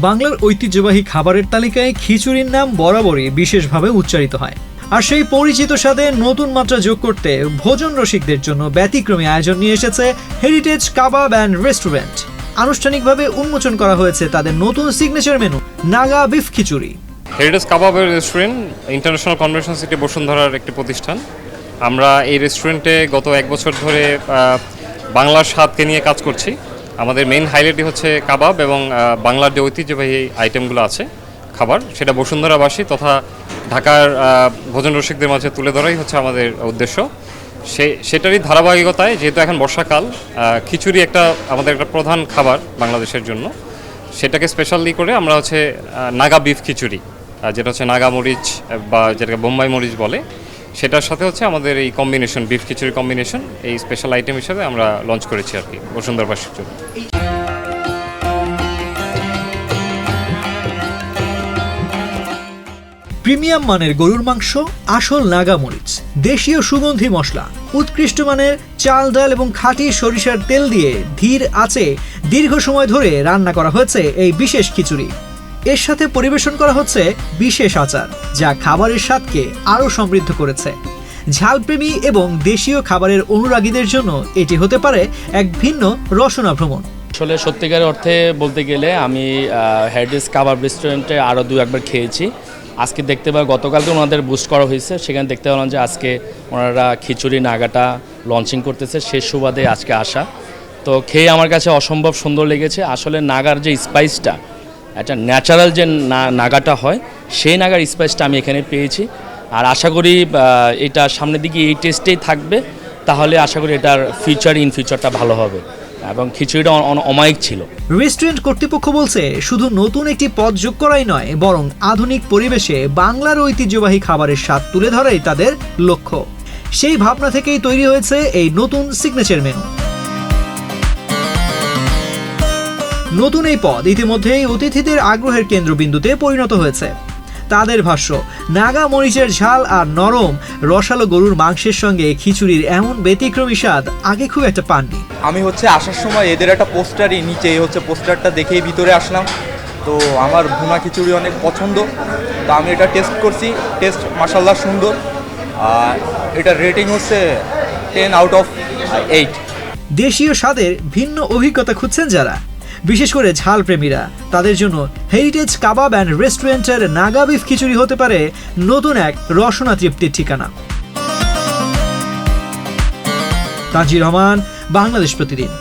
বাংলার ঐতিহ্যবাহী খাবারের তালিকায় খিচুড়ির নাম বরাবরই বিশেষভাবে উচ্চারিত হয়। আর সেই পরিচিত স্বাদে নতুন মাত্রা যোগ করতে ভোজন রসিকদের জন্য ব্যতিক্রমী আয়োজন নিয়ে এসেছে হেরিটেজ কাবাব অ্যান্ড রেস্টুরেন্ট। আনুষ্ঠানিকভাবে উন্মোচন করা হয়েছে তাদের নতুন সিগনেচার মেনু নাগা বিফ খিচুড়ি। হেরিটেজ কাবাব রেস্টুরেন্ট ইন্টারন্যাশনাল কনভেনশন সিটি বসুন্ধরার একটি প্রতিষ্ঠান। আমরা এই রেস্টুরেন্টে গত 1 বছর ধরে বাংলার স্বাদকে নিয়ে কাজ করছি। আমাদের মেইন হাইলাইটই হচ্ছে কাবাব এবং বাংলার যে ঐতিহ্যবাহী আইটেমগুলো আছে খাবার, সেটা বসুন্ধরাবাসী তথা ঢাকার ভোজন রসিকদের মাঝে তুলে ধরাই হচ্ছে আমাদের উদ্দেশ্য। সেটারই ধারাবাহিকতায়, যেহেতু এখন বর্ষাকাল, খিচুড়ি আমাদের একটা প্রধান খাবার বাংলাদেশের জন্য, সেটাকে স্পেশালি করে আমরা হচ্ছে নাগা বিফ খিচুড়ি, যেটা হচ্ছে নাগা মরিচ বা যেটাকে বোম্বাই মরিচ বলে, সেটার সাথে হচ্ছে আমাদের এই কম্বিনেশন, বিফ খিচুড়ি কম্বিনেশন, এই স্পেশাল আইটেম হিসেবে আমরা লঞ্চ করেছি আর কি বসুন্ধরাবাসীর জন্য। প্রিমিয়াম মানের গরুর মাংস, আসল নাগা মরিচ, দেশীয় সুগন্ধি মশলা, উৎকৃষ্ট মানের চাল ডাল এবং খাঁটি সরিষার তেল দিয়ে ধীর আঁচে দীর্ঘ সময় ধরে রান্না করা হয়েছে এই বিশেষ খিচুড়ি। এর সাথে পরিবেশন করা হচ্ছে বিশেষ আচার, যা খাবারের স্বাদকে আরও সমৃদ্ধ করেছে। ঝালপ্রেমী এবং দেশীয় খাবারের অনুরাগীদের জন্য এটি হতে পারে এক ভিন্ন রসনা ভ্রমণ। আসলে সত্যিকার অর্থে বলতে গেলে আমি হেরিটেজ কাবাব রেস্টুরেন্টে আরও 2-1বার খেয়েছি। আজকে দেখতে পাই গতকালকে ওনাদের বুস্ট করা হয়েছে, সেখানে দেখতে পেলাম যে আজকে ওনারা খিচুড়ি নাগাটা লঞ্চিং করতেছে, সেই সুবাদে আজকে আসা। তো খেয়ে আমার কাছে অসম্ভব সুন্দর লেগেছে। আসলে নাগার যে স্পাইসটা, একটা ন্যাচারাল যে নাগাটা হয়, সেই নাগার স্পাইসটা আমি এখানে পেয়েছি। আর আশা করি এটা সামনের দিকে এই টেস্টেই থাকবে, তাহলে আশা করি এটার ফিউচারটা ভালো হবে এবং খিচুড়িটা অমায়িক ছিল। রেস্টুরেন্ট কর্তৃপক্ষ বলছে শুধু নতুন একটি পদ যোগ করাই নয়, বরং আধুনিক পরিবেশে বাংলার ঐতিহ্যবাহী খাবারের স্বাদ তুলে ধরাই তাদের লক্ষ্য। সেই ভাবনা থেকেই তৈরি হয়েছে এই নতুন সিগনেচার মেনু। নতুন এই পদ ইতিমধ্যেই অতিথিদের আগ্রহের কেন্দ্রবিন্দুতে পরিণত হয়েছে। তাদের ভাষ্য, নাগা মরিচের ঝাল আর নরম রসালো গরুর মাংসের সঙ্গে খিচুড়ির এমন ব্যতিক্রমী স্বাদ আগে খুব একটা পাননি। আমি আসার সময় এদের একটা পোস্টারই নিচে পোস্টারটা দেখেই ভিতরে আসলাম। তো আমার ভুনা খিচুড়ি অনেক পছন্দ, তো আমি এটা টেস্ট করছি। টেস্ট মাশাআল্লাহ সুন্দর। এটা রেটিং হচ্ছে 10 আউট অফ 8। দেশীয় স্বাদের ভিন্ন অভিজ্ঞতা খুঁজছেন যারা, বিশেষ করে ঝাল প্রেমীরা, তাদের জন্য হেরিটেজ কাবাব অ্যান্ড রেস্টুরেন্টের নাগা বিফ খিচুড়ি হতে পারে নতুন এক রসনা তৃপ্তির ঠিকানা। তানজির রহমান, বাংলাদেশ প্রতিদিন।